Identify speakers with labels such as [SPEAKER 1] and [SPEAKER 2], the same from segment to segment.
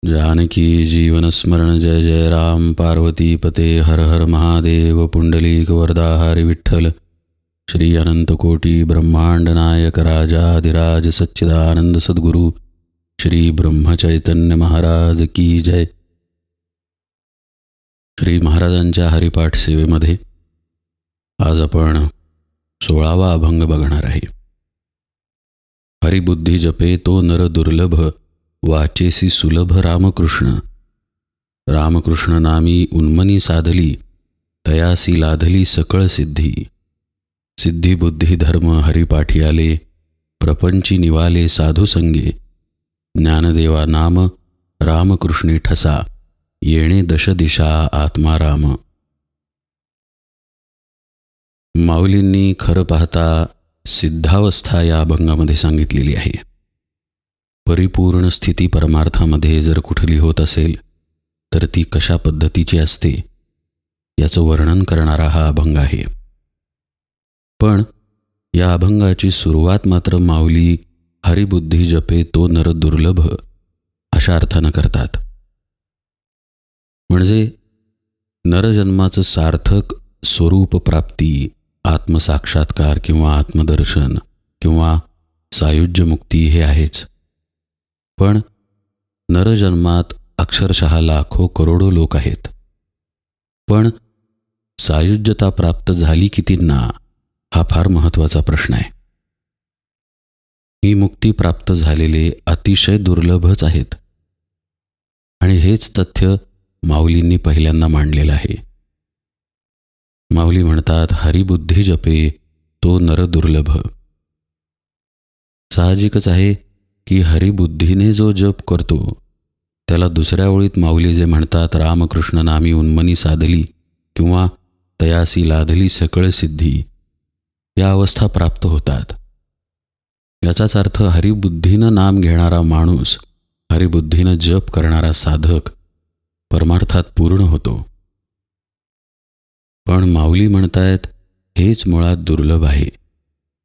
[SPEAKER 1] जानकी जीवन स्मरण जय जय राम पार्वती पते हर हर महादेव पुंडलिक वरदा हरि विठ्ठल श्री अनंत कोटी ब्रह्मांड नायक राजाधिराज सच्चिदानंद सद्गुरु श्री ब्रह्मचैतन्य महाराज की जय। श्री महाराजांच्या हरिपाठ सेवेमध्ये आज आपण 16वा अभंग बघणार आहे। हरिबुद्धी जपे तो नर दुर्लभ वाचेसी सुलभ रामकृष्ण। रामकृष्ण नामी उन्मनी साधली तयासी लाधली सकळ सिद्धी। सिद्धी बुद्धी धर्म हरिपाठी आले प्रपंची निवाले साधू संगे। ज्ञानदेवा नाम रामकृष्णी ठसा येणे दश दिशा आत्माराम। माऊलींनी खरं पाहता सिद्धावस्था या अभंगामध्ये सांगितलेली आहे। परिपूर्ण स्थिती परमार्थामध्ये जर कुठली होत असेल तर ती कशा पद्धतीची असते याचं वर्णन करणारा हा अभंग आहे। पण या अभंगाची सुरुवात मात्र माऊली हरिबुद्धी जपे तो नर दुर्लभ अशा अर्थानं करतात। म्हणजे नरजन्माचं सार्थक स्वरूप प्राप्ती, आत्मसाक्षात्कार किंवा आत्मदर्शन किंवा सायुज्य मुक्ती हे आहेच। पण नरजन्मात अक्षरशः लाखो करोडो लोक आहेत, पण सायुज्यता प्राप्त झाली कितींना हा फार महत्त्वाचा प्रश्न आहे। ही मुक्ती प्राप्त झालेले अतिशय दुर्लभच आहेत आणि हेच तथ्य माऊलींनी पहिल्यांदा मांडलेलं आहे। माऊली म्हणतात हरिबुद्धी जपे तो नर दुर्लभ। साहजिकच आहे की हरिबुद्धीने जो जप करतो त्याला दुसऱ्या ओळीत माऊली जे म्हणतात रामकृष्ण नामी उन्मनी साधली किंवा तयासी लाधली सकळ सिद्धी या अवस्था प्राप्त होतात। याचाच अर्थ हरिबुद्धीनं नाम घेणारा माणूस, हरिबुद्धीनं जप करणारा साधक परमार्थात पूर्ण होतो। पण माऊली म्हणतायत हेच मुळात दुर्लभ आहे।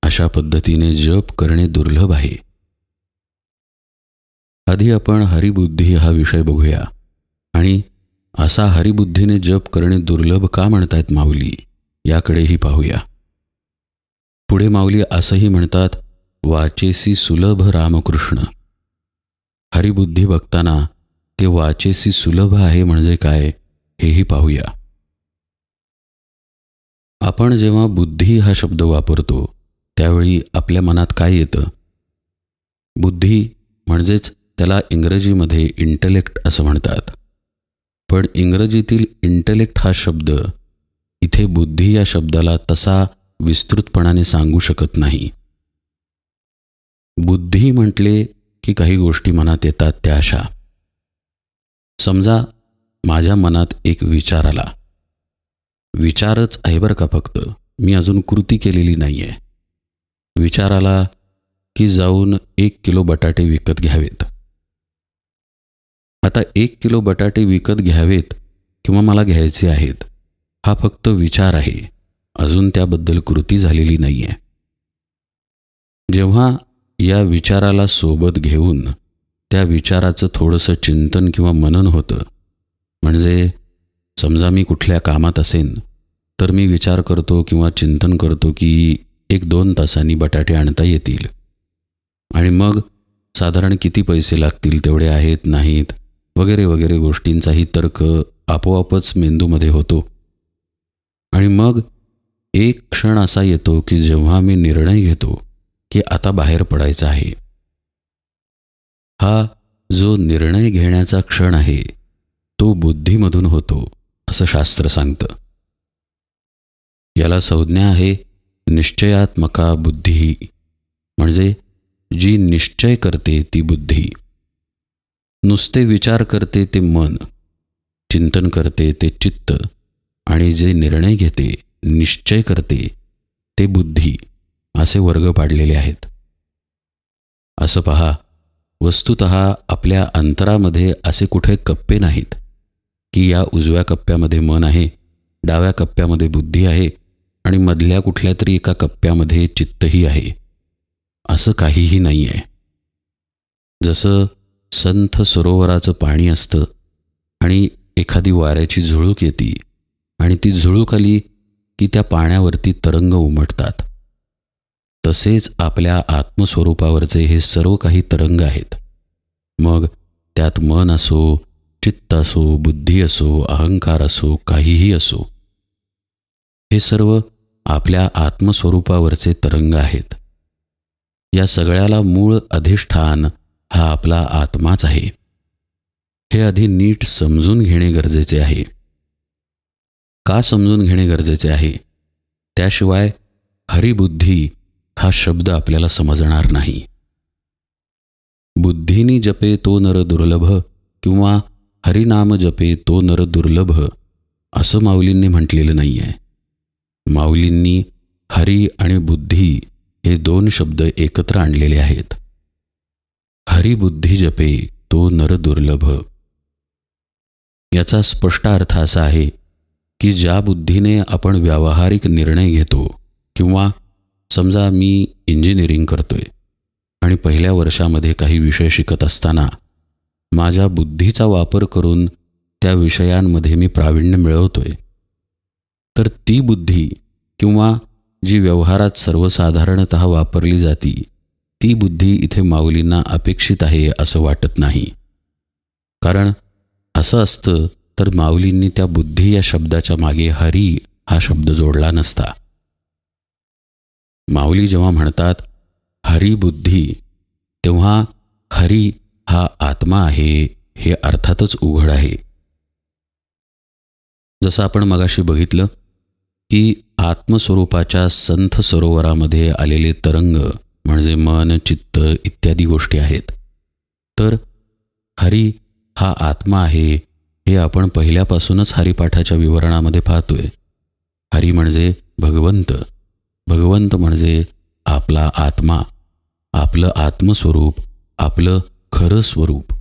[SPEAKER 1] अशा पद्धतीने जप करणे दुर्लभ आहे। आधी आपण हरिबुद्धी हा विषय बघूया आणि असा हरिबुद्धीने जप करणे दुर्लभ का म्हणतायत माऊली याकडेही पाहूया। पुढे माऊली असंही म्हणतात वाचेसी सुलभ रामकृष्ण। हरिबुद्धी बघताना ते वाचेसी सुलभ आहे म्हणजे काय हेही पाहूया। आपण जेव्हा बुद्धी हा शब्द वापरतो त्यावेळी आपल्या मनात काय येतं? बुद्धी म्हणजेच त्याला इंग्रजीमध्ये इंटेलेक्ट असं म्हणतात। पण इंग्रजीतील इंटेलेक्ट हा शब्द इथे बुद्धी या शब्दाला तसा विस्तृतपणाने सांगू शकत नाही। बुद्धी म्हटले की काही गोष्टी मनात येतात त्या अशा। समजा माझ्या मनात एक विचार आला, विचारच आहे बरं का, फक्त मी अजून कृती केलेली नाही आहे। विचार आला की जाऊन 1 किलो बटाटे विकत घ्यावेत। आता 1 किलो बटाटे विकत घ्यावेत किंवा मला घ्यायचे आहेत हा फक्त विचार आहे, अजून त्याबद्दल कृती झालेली नाही आहे। जेव्हा या विचाराला सोबत घेऊन त्या विचाराचं थोडंसं चिंतन किंवा मनन होतं, म्हणजे समजा मी कुठल्या कामात असेन तर मी विचार करतो किंवा चिंतन करतो की 1-2 तासांनी बटाटे आणता येतील आणि मग साधारण किती पैसे लागतील, तेवढे आहेत नाहीत वगैरे वगैरे गोष्टींचाही तर्क आपोआपच मेंदूमध्ये होतो। आणि मग एक क्षण असा येतो की जेव्हा मी निर्णय घेतो की आता बाहेर पडायचं आहे। हा जो निर्णय घेण्याचा क्षण आहे तो बुद्धीमधून होतो असं शास्त्र सांगतं। याला संज्ञा आहे निश्चयात्मका बुद्धी, म्हणजे जी निश्चय करते ती बुद्धी। नुसते विचार करते ते मन, चिंतन करते ते चित्त आणि जे निर्णय घेते, निश्चय करते ते बुद्धी असे वर्ग पाडलेले आहेत। असं पहा, वस्तुतः आपल्या अंतरामध्ये असे कुठे कप्पे नाहीत की या उजव्या कप्प्यामध्ये मन आहे, डाव्या कप्प्यामध्ये बुद्धी आहे आणि मधल्या कुठल्या तरी एका कप्प्यामध्ये चित्तही आहे। असं काहीही नाही आहे। जसं संथ सरोवराचं पाणी असतं आणि एखादी वाऱ्याची झुळूक येते आणि ती झुळूक आली की त्या पाण्यावरती तरंग उमटतात. तसेच आपल्या आत्मस्वरूपावरचे हे सर्व काही तरंग आहेत. मग त्यात मन असो, चित्त असो, बुद्धी असो, अहंकार असो, काहीही असो, हे सर्व आपल्या आत्मस्वरूपावरचे तरंग आहेत. या सगळ्याला मूळ अधिष्ठान हा आपला आत्माच आहे. हे आधी नीट समजून घेणे गरजेचे आहे. का समजून घेणे गरजेचे आहे? त्याशिवाय हरिबुद्धी हा शब्द आपल्याला समजणार नाही. बुद्धीनी जपे तो नर दुर्लभ किंवा हरिनाम जपे तो नर दुर्लभ असं माऊलींनी म्हटलेलं नाही आहे. माऊलींनी हरी आणि बुद्धी हे दोन शब्द एकत्र आणलेले आहेत. हरिबुद्धी जपे तो नर दुर्लभ. याचा स्पष्ट अर्थ असा आहे की ज्या बुद्धीने आपण व्यावहारिक निर्णय घेतो, किंवा समजा मी इंजिनिअरिंग करतोय आणि पहिल्या वर्षामध्ये काही विषय शिकत असताना माझ्या बुद्धीचा वापर करून त्या विषयांमध्ये मी प्रावीण्य मिळवतोय, तर ती बुद्धी किंवा जी व्यवहारात सर्वसाधारणतः वापरली जाती ती बुद्धी इथे माऊलींना अपेक्षित आहे असं वाटत नाही. कारण असं असतं तर माऊलींनी त्या बुद्धी या शब्दाच्या मागे हरी हा शब्द जोडला नसता. माऊली जेव्हा म्हणतात हरिबुद्धी, तेव्हा हरी हा आत्मा आहे हे अर्थातच उघड आहे. जसं आपण मगाशी बघितलं की आत्मस्वरूपाच्या संथ सरोवरामध्ये आलेले तरंग म्हणजे मन, चित्त इत्यादी गोष्टी आहेत. तर हरी हा आत्मा आहे हे आपण पहिल्यापासूनच हरिपाठाच्या विवरणामध्ये पाहतोय. हरी म्हणजे भगवंत, भगवंत म्हणजे आपला आत्मा, आपलं आत्मस्वरूप, आपलं खरं स्वरूप.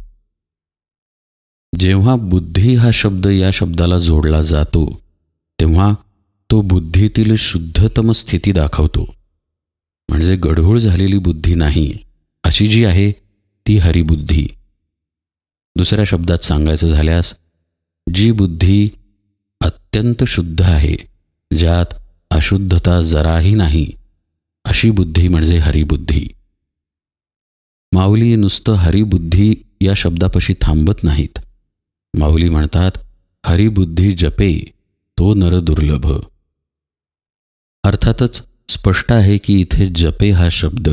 [SPEAKER 1] जेव्हा बुद्धी हा शब्द या शब्दाला जोडला जातो तेव्हा तो बुद्धीतील शुद्धतम स्थिती दाखवतो. म्हणजे गढूळ झालेली बुद्धी नाही, अशी जी आहे ती हरिबुद्धी. दुसऱ्या शब्दात सांगायचं झाल्यास जी बुद्धी अत्यंत शुद्ध आहे, ज्यात अशुद्धता जराही नाही, अशी बुद्धी म्हणजे हरिबुद्धी. माऊली नुसतं हरिबुद्धी या शब्दापाशी थांबत नाहीत. माऊली म्हणतात हरिबुद्धी जपे तो नर दुर्लभ. अर्थातच स्पष्ट आहे की इथे जपे हा शब्द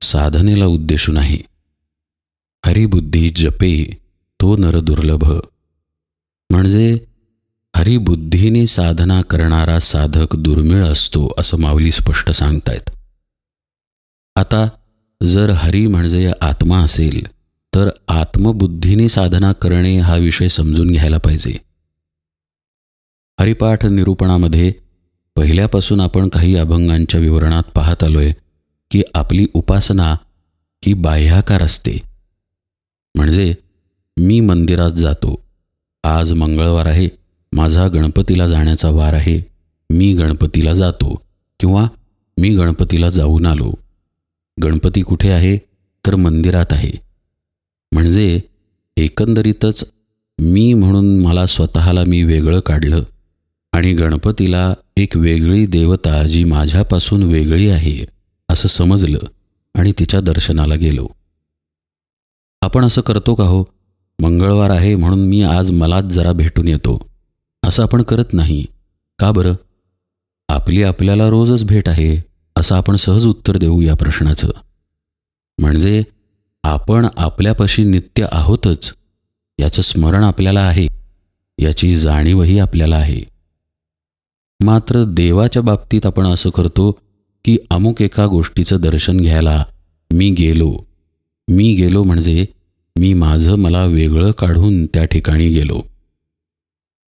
[SPEAKER 1] साधनेला उद्देशून आहे. हरिबुद्धी जपे तो नर दुर्लभ म्हणजे हरिबुद्धीने साधना करणारा साधक दुर्मिळ असतो असं माऊली स्पष्ट सांगतायत. आता जर हरी म्हणजे आत्मा असेल तर आत्मबुद्धीने साधना करणे हा विषय समजून घ्यायला पाहिजे. हरिपाठ निरूपणामध्ये पहिल्यापासून आपण काही अभंगांच्या विवरणात पाहत आलोय की आपली उपासना ही बाह्याकार असते. म्हणजे मी मंदिरात जातो, आज मंगळवार आहे, माझा गणपतीला जाण्याचा वार आहे, मी गणपतीला जातो किंवा मी गणपतीला जाऊन आलो. गणपती कुठे आहे तर मंदिरात आहे. म्हणजे एकंदरीतच मी म्हणून मला स्वतःला मी वेगळं काढलं आणि गणपतीला एक वेगळी देवता जी माझ्यापासून वेगळी आहे असं समजलं आणि तिच्या दर्शनाला गेलो. आपण असं करतो का हो? मंगळवार आहे म्हणून मी आज मलाच जरा भेटून येतो असं आपण करत नाही. का बरं? आपली आपल्याला रोजच भेट आहे असं आपण सहज उत्तर देऊ या प्रश्नाचं. म्हणजे आपण आपल्यापाशी नित्य आहोतच याचं स्मरण आपल्याला आहे, याची जाणीवही आपल्याला आहे. मात्र देवाच्या बाबतीत आपण असं करतो की अमुक एका गोष्टीचं दर्शन घ्यायला मी गेलो म्हणजे मी माझं मला वेगळं काढून त्या ठिकाणी गेलो.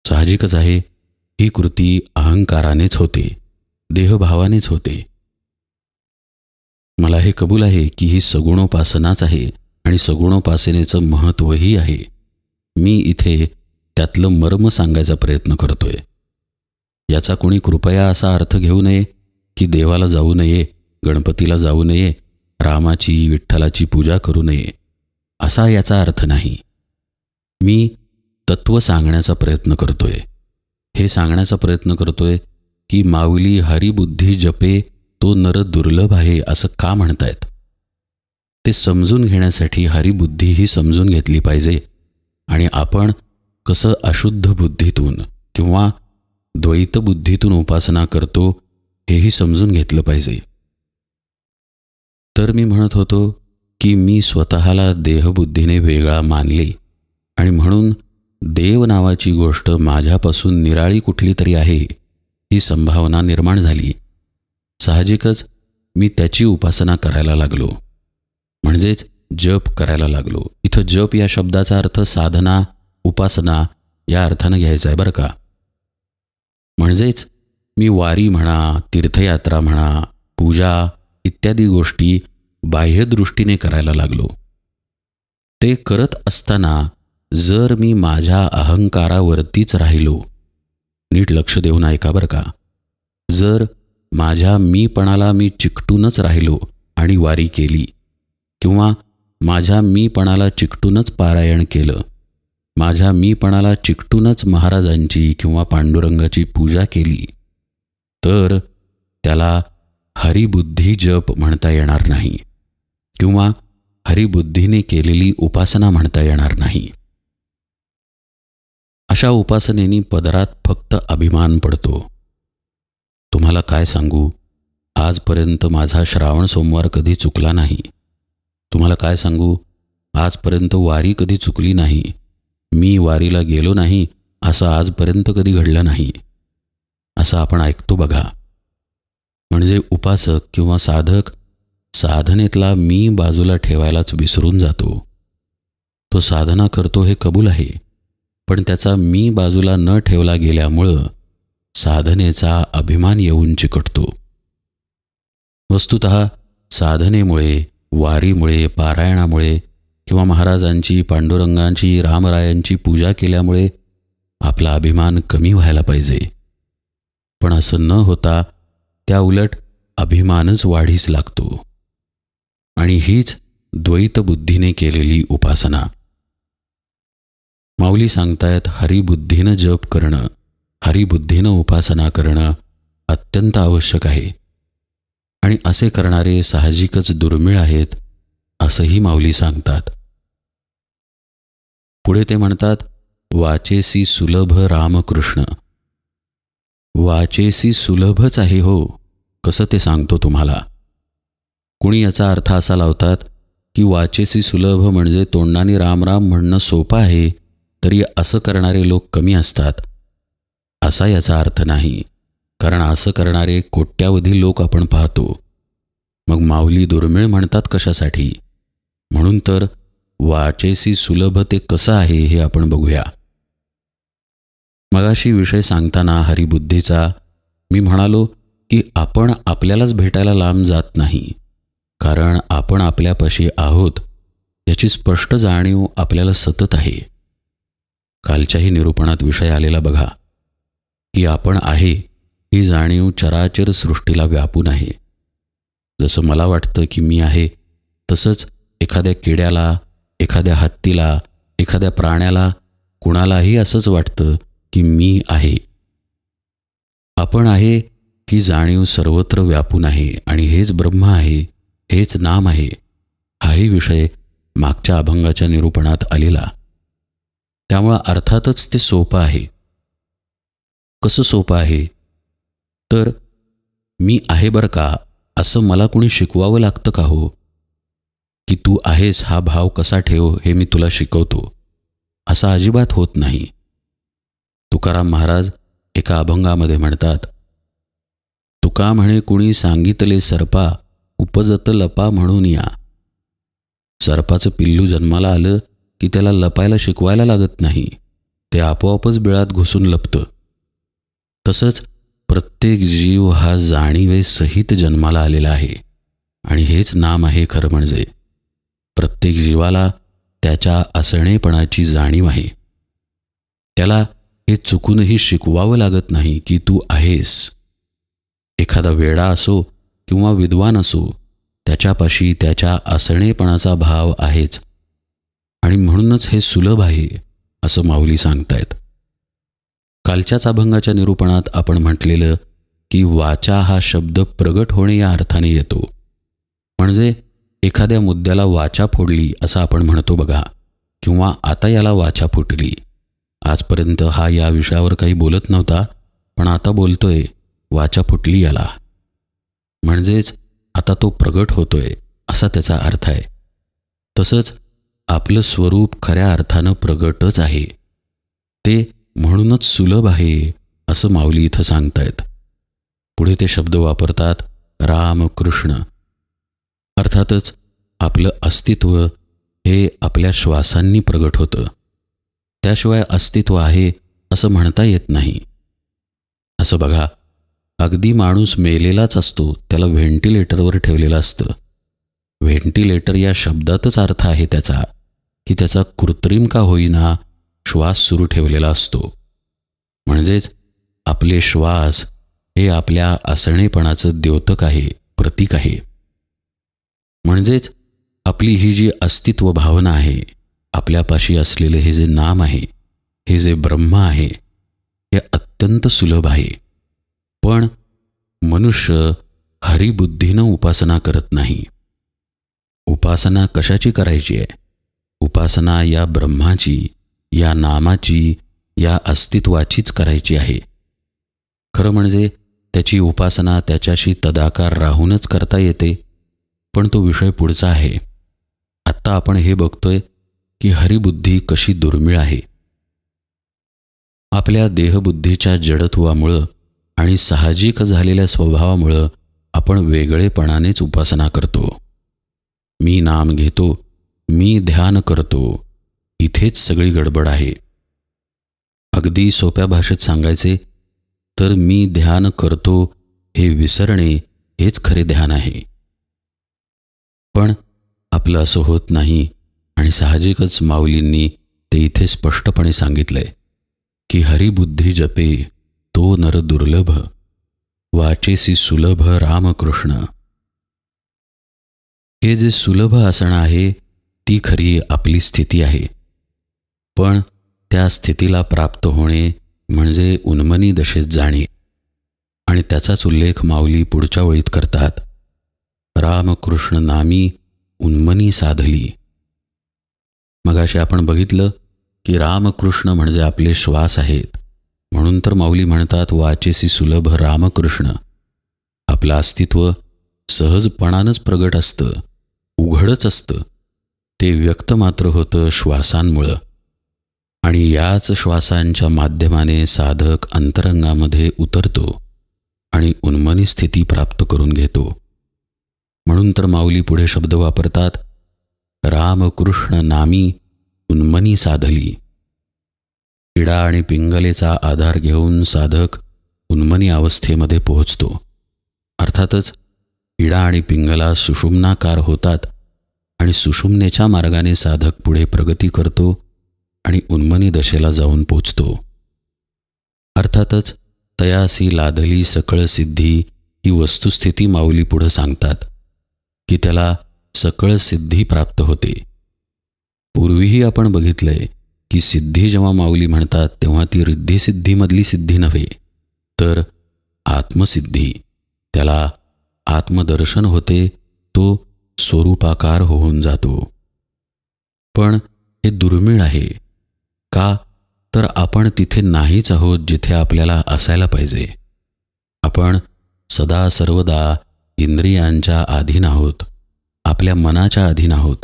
[SPEAKER 1] साहजिकच आहे, ही कृती अहंकारानेच होते, देहभावानेच होते. मला हे कबूल आहे की ही सगुणोपासनाच आहे आणि सगुणोपासनेचं महत्त्वही आहे. मी इथे त्यातलं मर्म सांगायचा प्रयत्न करतोय. याचा कोणी कृपया असा अर्थ घेऊ नये की देवाला जाऊ नये, गणपतीला जाऊ नये, रामाची विठ्ठलाची पूजा करू नये. असा याचा अर्थ नाही. मी तत्त्व सांगण्याचा प्रयत्न करतोय. हे सांगण्याचा प्रयत्न करतोय की माऊली हरिबुद्धी जपे तो नर दुर्लभ आहे असं का म्हणतायत. ते समजून घेण्यासाठी हरिबुद्धी ही समजून घेतली पाहिजे आणि आपण कसं अशुद्ध बुद्धीतून किंवा द्वैतबुद्धीतून उपासना करतो हेही समजून घेतलं पाहिजे. तर मी म्हणत होतो की मी स्वतःला देहबुद्धीने वेगळा मानले आणि म्हणून देव नावाची गोष्ट माझ्यापासून निराळी कुठली तरी आहे ही संभावना निर्माण झाली. साहजिकच मी त्याची उपासना करायला लागलो, म्हणजेच जप करायला लागलो. इथं जप या शब्दाचा अर्थ साधना, उपासना या अर्थानं घ्यायचा आहे बरं का. म्हणजेच मी वारी म्हणा, तीर्थयात्रा म्हणा, पूजा इत्यादी गोष्टी बाह्यदृष्टीने करायला लागलो. ते करत असताना जर मी माझ्या अहंकारावरतीच राहिलो, नीट लक्ष देऊन ऐका बरं का, जर माझ्या मीपणाला मी चिकटूनच राहिलो आणि वारी केली किंवा माझ्या मीपणाला चिकटूनच पारायण केलं, माझ्या मीपणाला चिकटूनच महाराजांची किंवा पांडुरंगाची पूजा केली, तर त्याला हरिबुद्धी जप म्हणता येणार नाही किंवा हरिबुद्धीने केलेली उपासना म्हणता येणार नाही. अशा उपासनेनी पदरात फक्त अभिमान पडतो. तुम्हाला काय सांगू, आजपर्यंत माझा श्रावण सोमवार कधी चुकला नाही. तुम्हाला काय सांगू, आजपर्यंत वारी कधी चुकली नाही. मी वारीला गेलो नाही असं आजपर्यंत कधी घडलं नाही. असं आपण ऐकतो बघा. म्हणजे उपासक किंवा साधक साधनेतला मी बाजूला ठेवायलाच विसरून जातो. तो साधना करतो हे कबूल आहे, पण त्याचा मी बाजूला न ठेवला गेल्यामुळं साधनेचा अभिमान येऊन चिकटतो. वस्तुतः साधनेमुळे, वारीमुळे, पारायणामुळे किंवा महाराजांची, पांडुरंगांची, रामरायांची पूजा केल्यामुळे आपला अभिमान कमी व्हायला पाहिजे. पण असं न होता त्याउलट अभिमानच वाढीस लागतो. आणि हीच द्वैतबुद्धीने केलेली उपासना. माऊली सांगतायत हरिबुद्धीनं जप करणं, हरिबुद्धीनं उपासना करणं अत्यंत आवश्यक आहे आणि असे करणारे साहजिकच दुर्मिळ आहेत असंही माऊली सांगतात. पुढे ते म्हणतात, वाचेसी सुलभ रामकृष्ण. वाचेसी सुलभच आहे हो, कसं ते सांगतो तुम्हाला. कुणी याचा अर्थ असा लावतात की वाचेसी सुलभ म्हणजे तोंडाने राम राम म्हणणं सोपं आहे, तरी असं करणारे लोक कमी असतात. असा याचा अर्थ नाही, कारण असं करणारे कोट्यावधी लोक आपण पाहतो. मग माऊली दुर्मिळ म्हणतात कशासाठी? म्हणून तर वाचेसी सुलभ ते कसं आहे हे आपण बघूया. मगाशी विषय सांगताना हरिबुद्धीचा मी म्हणालो की आपण आपल्यालाच भेटायला लांब जात नाही, कारण आपण आपल्यापाशी आहोत याची स्पष्ट जाणीव आपल्याला सतत आहे. कालच्याही निरूपणात विषय आलेला बघा की आपण आहे ही जाणीव चराचर सृष्टीला व्यापून आहे. जसं मला वाटतं की मी आहे, तसंच एखाद्या किड्याला, एखाद्या हत्तीला, एखाद्या प्राण्याला, कुणालाही असंच वाटतं की मी आहे. आपण आहे ही जाणीव सर्वत्र व्यापून आहे आणि हेच ब्रह्म आहे, हेच नाम आहे. हाही विषय मागच्या अभंगाच्या निरूपणात आलेला. त्यामुळं अर्थातच ते सोपं आहे. कसं सोपं आहे? तर मी आहे बरं का असं मला कुणी शिकवावं लागतं का हो? की तू आहेस हा भाव कसा ठेव हे मी तुला शिकवतो, असं अजिबात होत नाही. तुकाराम महाराज एका अभंगामध्ये म्हणतात, तुका म्हणे कुणी सांगितले सर्पा, उपजत लपा म्हणून या. सर्पाचं पिल्लू जन्माला आलं की त्याला लपायला शिकवायला लागत नाही, ते आपोआपच बिळात घुसून लपतं. तसंच प्रत्येक जीव हा जाणीवेसहित जन्माला आलेला आहे आणि हेच नाम आहे खरं म्हणजे. प्रत्येक जीवाला त्याच्या असणेपणाची जाणीव आहे. त्याला हे चुकूनही शिकवावं लागत नाही की तू आहेस. एखादा वेडा असो किंवा विद्वान असो, त्याच्यापाशी त्याच्या असणेपणाचा भाव आहेच. आणि म्हणूनच हे सुलभ आहे असं माऊली सांगतायत. कालच्याच अभंगाच्या निरूपणात आपण म्हटलेलं की वाचा हा शब्द प्रगट होणे या अर्थाने येतो. म्हणजे एखाद्या मुद्द्याला वाचा फोडली असं आपण म्हणतो बघा, किंवा आता याला वाचा फुटली. आजपर्यंत हा या विषयावर काही बोलत नव्हता, पण आता बोलतोय, वाचा फुटली याला. म्हणजेच आता तो प्रगट होतोय असा त्याचा अर्थ आहे. तसंच आपलं स्वरूप खऱ्या अर्थानं प्रगटच आहे. ते म्हणूनच सुलभ आहे असं माऊली इथं सांगतायत. पुढे ते शब्द वापरतात राम कृष्ण. अर्थातच आपलं अस्तित्व हे आपल्या श्वासांनी प्रगट होतं. त्याशिवाय अस्तित्व आहे असं म्हणता येत नाही. असं बघा, अगदी माणूस मेलेलाच असतो, त्याला व्हेंटिलेटरवर ठेवलेलं असतं. व्हेंटिलेटर या शब्दातच अर्थ आहे त्याचा की त्याचा कृत्रिम का होईना श्वास सुरू ठेवलेला असतो. म्हणजेच आपले श्वास हे आपल्या असणेपणाचं द्योतक आहे, प्रतीक आहे. म्हणजेच आपली ही जी अस्तित्व भावना आहे, आपल्यापाशी असलेले हे जे नाम आहे, हे जे ब्रह्म आहे, हे अत्यंत सुलभ आहे. पण मनुष्य हरिबुद्धीनं उपासना करत नाही. उपासना कशाची करायची आहे? उपासना या ब्रह्माची, या नामाची, या अस्तित्वाचीच करायची आहे. खरं म्हणजे त्याची उपासना त्याच्याशी तदाकार राहूनच करता येते, पण तो विषय पुढचा आहे. आत्ता आपण हे बघतोय की हरिबुद्धी कशी दुर्मिळ आहे. आपल्या देहबुद्धीच्या जडत्वामुळं आणि साहजिक झालेल्या स्वभावामुळं आपण वेगळेपणानेच उपासना करतो. मी नाम घेतो, मी ध्यान करतो, इथेच सगळी गडबड आहे. अगदी सोप्या भाषेत सांगायचे तर मी ध्यान करतो हे विसरणे हेच खरे ध्यान आहे. पण आपलं असं होत नाही आणि साहजिकच माऊलींनी ते इथे स्पष्टपणे सांगितलंय की हरिबुद्धी जपे तो नर दुर्लभ, वाचेसी सुलभ रामकृष्ण. हे जे सुलभ असणं आहे ती खरी आपली स्थिती आहे. पण त्या स्थितीला प्राप्त होणे म्हणजे उन्मनी दशेत जाणे. आणि त्याचाच उल्लेख माऊली पुढच्या ओळीत करतात. रामकृष्ण नामी उन्मनी साधली. मगाशी आपण बघितलं की रामकृष्ण म्हणजे आपले श्वास आहेत. म्हणून तर माऊली म्हणतात वाचेसी सुलभ रामकृष्ण. आपलं अस्तित्व सहजपणानंच प्रगट असतं, उघडच असतं. ते व्यक्त मात्र होतं श्वासांमुळं. आणि याच श्वासांच्या माध्यमाने साधक अंतरंगामध्ये उतरतो आणि उन्मनी स्थिती प्राप्त करून घेतो. म्हणून तर माऊली पुढे शब्द वापरतात रामकृष्ण नामी उन्मनी साधली. इडा आणि पिंगलेचा आधार घेऊन साधक उन्मनी अवस्थेमध्ये पोहोचतो. अर्थातच इडा आणि पिंगला सुषुम्नाकार होतात आणि सुषुम्नेच्या मार्गाने साधक पुढे प्रगती करतो आणि उन्मनी दशेला जाऊन पोचतो. अर्थातच तयासी लादली सकळ सिद्धी ही वस्तुस्थिती माऊली पुढं सांगतात की त्याला सकळ सिद्धी प्राप्त होते. पूर्वीही आपण बघितलंय की सिद्धी जेव्हा माऊली म्हणतात तेव्हा ती रिद्धिसिद्धीमधली सिद्धी नव्हे, तर आत्मसिद्धी. त्याला आत्मदर्शन होते, तो स्वरूपाकार होऊन जातो. पण हे दुर्मिळ आहे. का? तर आपण तिथे नाहीच आहोत जिथे आपल्याला असायला पाहिजे. आपण सदा सर्वदा इंद्रियांच्या अधीन आहोत, आपल्या मनाच्या अधीन आहोत.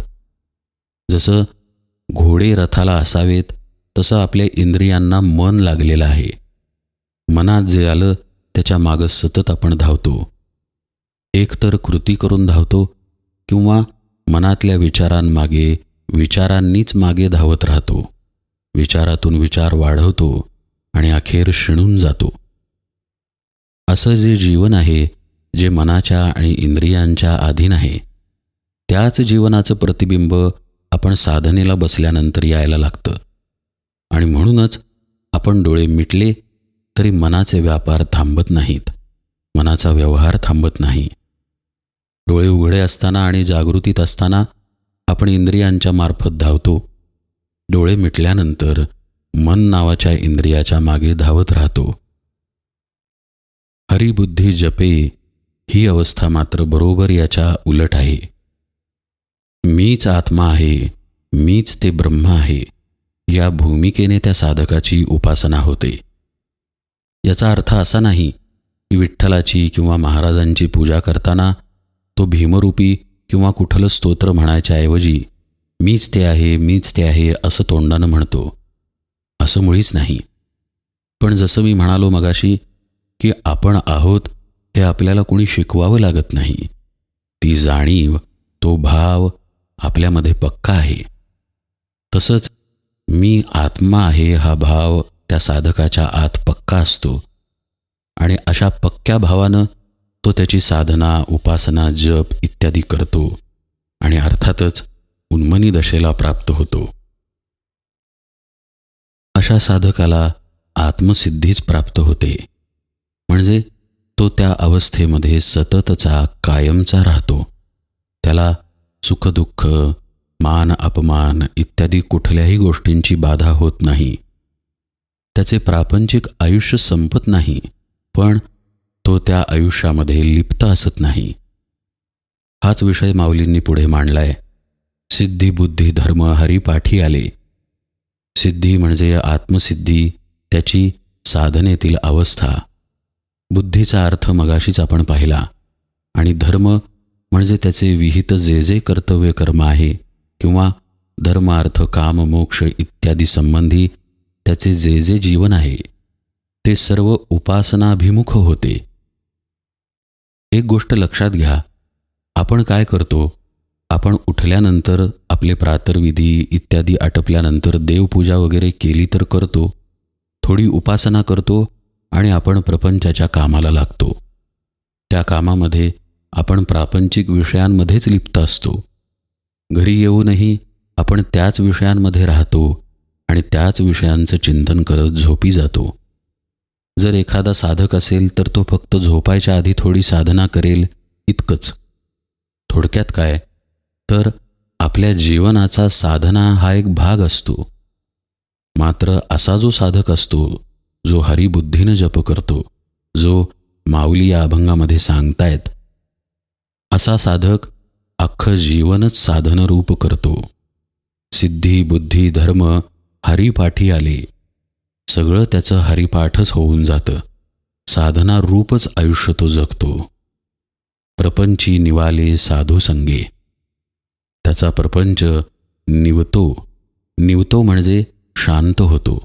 [SPEAKER 1] जसं घोडे रथाला असावेत तसं आपल्या इंद्रियांना मन लागलेलं आहे. मनात जे आलं त्याच्या मागं सतत आपण धावतो. एकतर कृती करून धावतो किंवा मनातल्या विचारांमागे, विचारांनीच मागे धावत राहतो. विचारातून विचार वाढवतो आणि अखेर शिणून जातो. असं जे जीवन आहे, जे मनाच्या आणि इंद्रियांच्या अधीन आहे, त्याच जीवनाचं प्रतिबिंब आपण साधनेला बसल्यानंतर यायला लागतं. आणि म्हणूनच आपण डोळे मिटले तरी मनाचे व्यापार थांबत नाहीत, मनाचा व्यवहार थांबत नाही. डोळे उघडे असताना आणि जागृतीत असताना आपण इंद्रियांच्या मार्फत धावतो डोळे मिटल्यानंतर मन नावाच्या इंद्रियाच्या मागे धावत राहतो. हरिबुद्धी जपे ही अवस्था मात्र बरोबर याच्या उलट आहे. मीच आत्मा आहे, मीच ते ब्रह्म आहे, या भूमिकेने त्या साधकाची उपासना होते. याचा अर्थ असा नाही की विठ्ठलाची किंवा महाराजांची पूजा करताना तो भीमरूपी किंवा कुठलं स्तोत्र म्हणायच्या ऐवजी मीच ते आहे, मीच ते आहे असं तोंडानं म्हणतो, असं मुळीच नाही. पण जसं मी म्हणालो मगाशी की आपण आहोत हे आपल्याला कोणी शिकवावं लागत नाही. ती जाणीव, तो भाव आपल्यामध्ये पक्का आहे. तसंच मी आत्मा आहे हा भाव त्या साधकाच्या आत पक्का असतो आणि अशा पक्क्या भावानं तो त्याची साधना, उपासना, जप इत्यादी करतो आणि अर्थातच उन्मनी दशेला प्राप्त होतो. अशा साधकाला आत्मसिद्धीच प्राप्त होते, म्हणजे तो त्या अवस्थेमध्ये सततचा, कायमचा राहतो. त्याला सुखदुःख, मान अपमान इत्यादी कुठल्याही गोष्टींची बाधा होत नाही. त्याचे प्रापंचिक आयुष्य संपत नाही, पण तो त्या आयुष्यामध्ये लिप्त असत नाही. हाच विषय माऊलींनी पुढे मांडलाय. सिद्धी बुद्धी धर्म हरिपाठी आले. सिद्धी म्हणजे आत्मसिद्धी, त्याची साधनेतील अवस्था. बुद्धीचा अर्थ मगाशीच आपण पाहिला, आणि धर्म म्हणजे त्याचे विहित जे जे कर्तव्य कर्म आहे किंवा धर्म अर्थ काम मोक्ष इत्यादी संबंधी त्याचे जे जे जीवन आहे ते सर्व उपासनाभिमुख होते. एक गोष्ट लक्षात घ्या, आपण काय करतो? आपण उठल्यानंतर आपले प्रातर्विधी इत्यादी आटपल्यानंतर देवपूजा वगैरे केली तर करतो, थोडी उपासना करतो आणि आपण प्रपंचाच्या कामाला लागतो. त्या कामामध्ये आपण प्रापंचिक विषयांमध्येच लिप्त असतो. घरी येऊनही आपण त्याच विषयांमध्ये राहतो आणि त्याच विषयांचं चिंतन करत झोपी जातो. जर एखादा साधक असेल तर तो फक्त झोपायच्या आधी थोडी साधना करेल इतकंच. थोडक्यात काय तर आपल्या जीवनाचा साधना हा एक भाग असतो. मात्र असा जो साधक असतो, जो हरिबुद्धीनं जप करतो, जो माऊली या अभंगामध्ये सांगतायत, असा साधक अख्खं जीवनच साधनरूप करतो. सिद्धी बुद्धी धर्म हरिपाठी आले. सगळं त्याचं हरिपाठच होऊन जातं. साधना रूपच आयुष्य तो जगतो. प्रपंची निवाले साधू संगे. त्याचा प्रपंच निवतो. निवतो म्हणजे शांत होतो.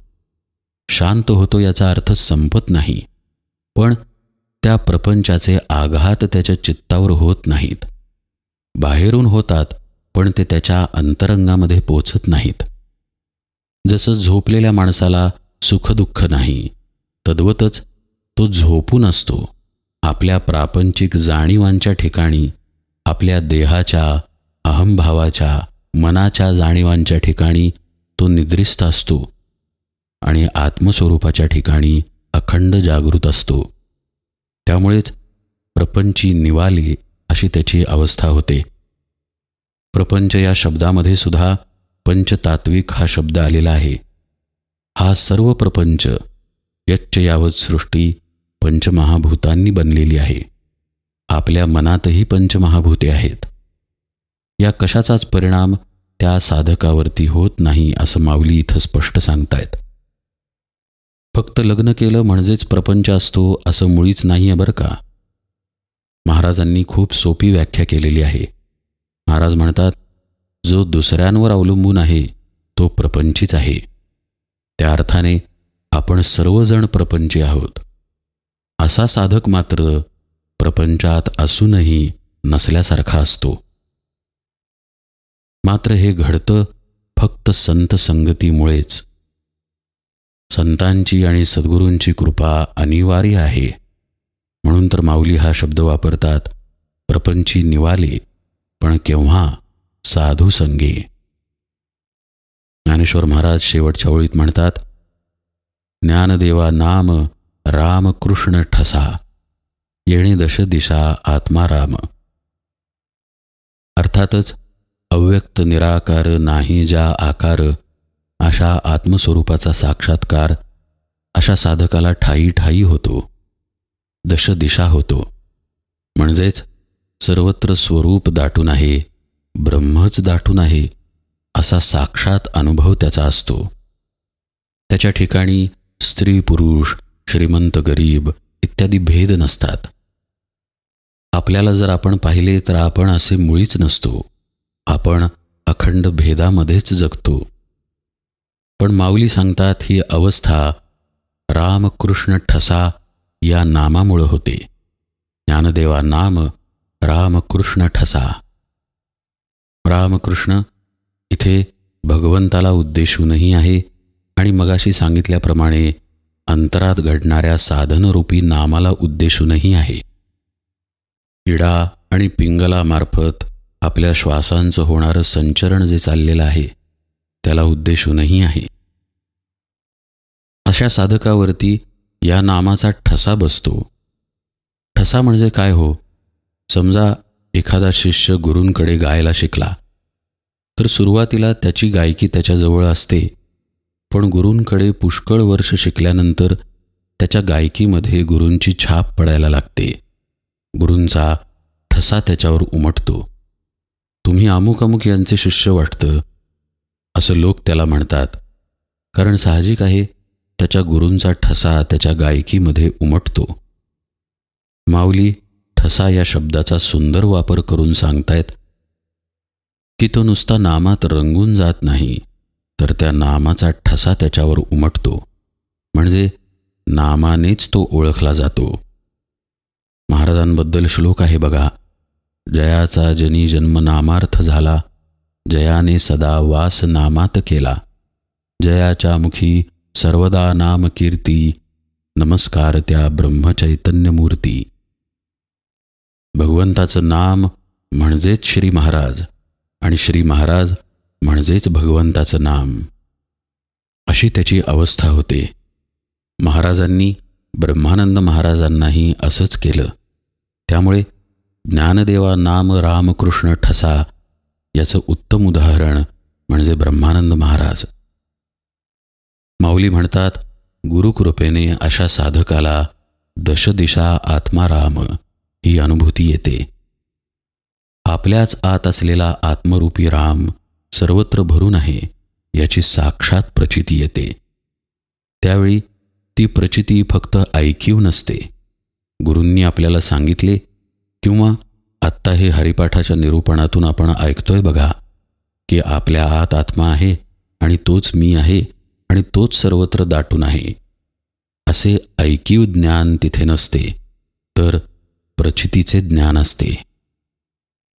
[SPEAKER 1] शांत होतो याचा अर्थ संपत नाही, पण त्या प्रपंचाचे आघात त्याच्या चित्तावर होत नाहीत. बाहेरून होतात, पण ते त्याच्या अंतरंगामध्ये पोचत नाहीत. जसं झोपलेल्या माणसाला सुखदुःख नाही, तद्वतच तो झोपून असतो. आपल्या प्रापंचिक जाणीवांच्या ठिकाणी, आपल्या देहाच्या, अहंभावाच्या, मनाच्या जाणीवांच्या ठिकाणी तो निद्रिस्त असतो आणि आत्मस्वरूपाच्या ठिकाणी अखंड जागृत असतो. त्यामुळेच प्रपंची निवाले अशी त्याची अवस्था होते. प्रपंच या शब्दामध्ये सुद्धा पंचतात्विक हा शब्द आलेला आहे. हा सर्व प्रपंच यच्च यावत सृष्टी पंचमहाभूतांनी बनलेली आहे. आपल्या मनातही पंचमहाभूते आहेत. या कशाचाच परिणाम त्या साधकावरती होत नाही असं माऊली इथं स्पष्ट सांगतायत. फक्त लग्न केलं म्हणजेच प्रपंच असतो असं मुळीच नाही आहे बरं का. महाराजांनी खूप सोपी व्याख्या केलेली आहे. महाराज म्हणतात, जो दुसऱ्यांवर अवलंबून आहे तो प्रपंचीच आहे. त्या अर्थाने आपण सर्वजण प्रपंची आहोत. असा साधक मात्र प्रपंचात असूनही नसल्यासारखा असतो. मात्र हे घडतं फक्त संत संगतीमुळेच. संतांची आणि सद्गुरूंची कृपा अनिवार्य आहे. म्हणून तर माऊली हा शब्द वापरतात, प्रपंची निवाले, पण केव्हा? साधू संगे. ज्ञानेश्वर महाराज शेवटच्या ओळीत म्हणतात, ज्ञानदेवा नाम रामकृष्ण ठसा, येणे दश दिशा आत्माराम. अर्थातच अव्यक्त निराकार नाही ज्या आकार, अशा आत्मस्वरूपाचा साक्षात्कार अशा साधकाला ठायी ठायी होतो, दशदिशा होतो. म्हणजेच सर्वत्र स्वरूप दाटून आहे, ब्रह्मच दाटून आहे असा साक्षात अनुभव त्याचा असतो. त्याच्या ठिकाणी स्त्री पुरुष, श्रीमंत गरीब इत्यादी भेद नसतात. आपल्याला जर आपण पाहिले तर आपण असे मुळीच नसतो. आपण अखंड भेदामध्येच जगतो. पण माऊली सांगतात ही अवस्था रामकृष्ण ठसा या नामामुळं होते. ज्ञानदेवा नाम रामकृष्ण ठसा. रामकृष्ण इथे भगवंताला उद्देशूनही आहे आणि मगाशी सांगितल्याप्रमाणे अंतरात घडणाऱ्या साधनरूपी नामाला उद्देशूनही आहे. इडा आणि पिंगलामार्फत आपल्या श्वासांचं होणारं संचरण जे चाललेलं आहे त्याला उद्देशूनही आहे. अशा साधकावरती या नामाचा ठसा बसतो. ठसा म्हणजे काय हो? समजा एखादा शिष्य गुरूंकडे गायला शिकला तर सुरुवातीला त्याची गायकी त्याच्याजवळ असते, पण गुरूंकडे पुष्कळ वर्ष शिकल्यानंतर त्याच्या गायकीमध्ये गुरूंची छाप पडायला लागते. गुरूंचा ठसा त्याच्यावर उमटतो. तुम्ही अमुक अमुक यांचे शिष्य वाटतं असं लोक त्याला म्हणतात, कारण साहजिक आहे त्याच्या गुरूंचा ठसा त्याच्या गायकीमध्ये उमटतो. माऊली ठसा या शब्दाचा सुंदर वापर करून सांगतायत की तो नुसता नामात रंगून जात नाही, तर त्या नामाचा ठसा त्याच्यावर उमटतो. म्हणजे नामानेच तो ओळखला जातो. महाराजांबद्दल श्लोक आहे बघा. जयाचा जनी जन्म नामार्थ झाला, जयाने सदा वास नामात केला. जयाच्या मुखी सर्वदा नाम कीर्ती, नमस्कार त्या ब्रह्मचैतन्यमूर्ती. भगवंताचं नाम म्हणजेच श्री महाराज आणि श्री महाराज म्हणजेच भगवंताचं नाम, अशी त्याची अवस्था होते. महाराजांनी ब्रह्मानंद महाराजांनाही असंच केलं. त्यामुळे ज्ञानदेवा नाम रामकृष्ण ठसा याचं उत्तम उदाहरण म्हणजे ब्रह्मानंद महाराज. माऊली म्हणतात, गुरुकृपेने अशा साधकाला दशदिशा आत्माराम ही अनुभूती येते. आपल्याच आत असलेला आत्मरूपी राम सर्वत्र भरून आहे याची साक्षात प्रचिती येते. त्यावेळी ती प्रचिती फक्त ऐकीव नसते. गुरूंनी आपल्याला सांगितले किंवा आत्ता हे हरिपाठाच्या निरूपणातून आपण ऐकतोय बघा की आपल्या आत आत्मा आहे आणि तोच मी आहे आणि तोच सर्वत्र दाटून आहे, असे ऐकीव ज्ञान तिथे नसते, तर प्रचितीचे ज्ञान असते.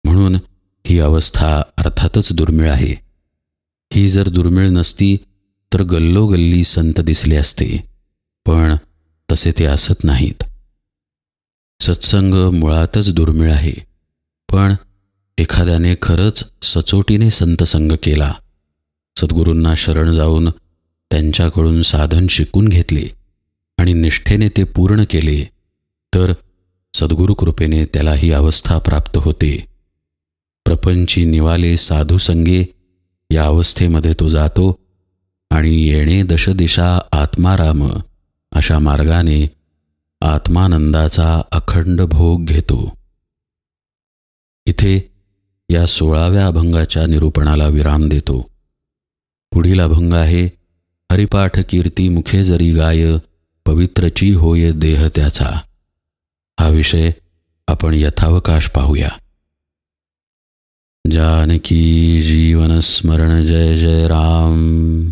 [SPEAKER 1] म्हणून ही अवस्था अर्थातच दुर्मिळ आहे. ही जर दुर्मिळ नसती तर गल्लोगल्ली संत दिसले असते, पण तसे ते असत नाहीत. सत्संग मुळातच दुर्मिळ आहे, पण एखाद्याने खरंच सचोटीने संतसंग केला, सद्गुरूंना शरण जाऊन त्यांच्याकडून साधन शिकून घेतले आणि निष्ठेने ते पूर्ण केले, तर सद्गुरुकृपेने त्याला ही अवस्था प्राप्त होते. प्रपंची निवाले साधू संगे या अवस्थेमध्ये तो जातो आणि येणे दशदिशा आत्माराम अशा मार्गाने आत्मानंदाचा अखंड भोग घेतो. इथे या 16व्या अभंगाच्या निरूपणाला विराम देतो. पुढील अभंग आहे, हरिपाठ कीर्ती मुखे जरी गाय, पवित्रची होय देह त्याचा. हा विषय आपण यथावकाश पाहूया. जानकी जीवन स्मरण जय जय राम.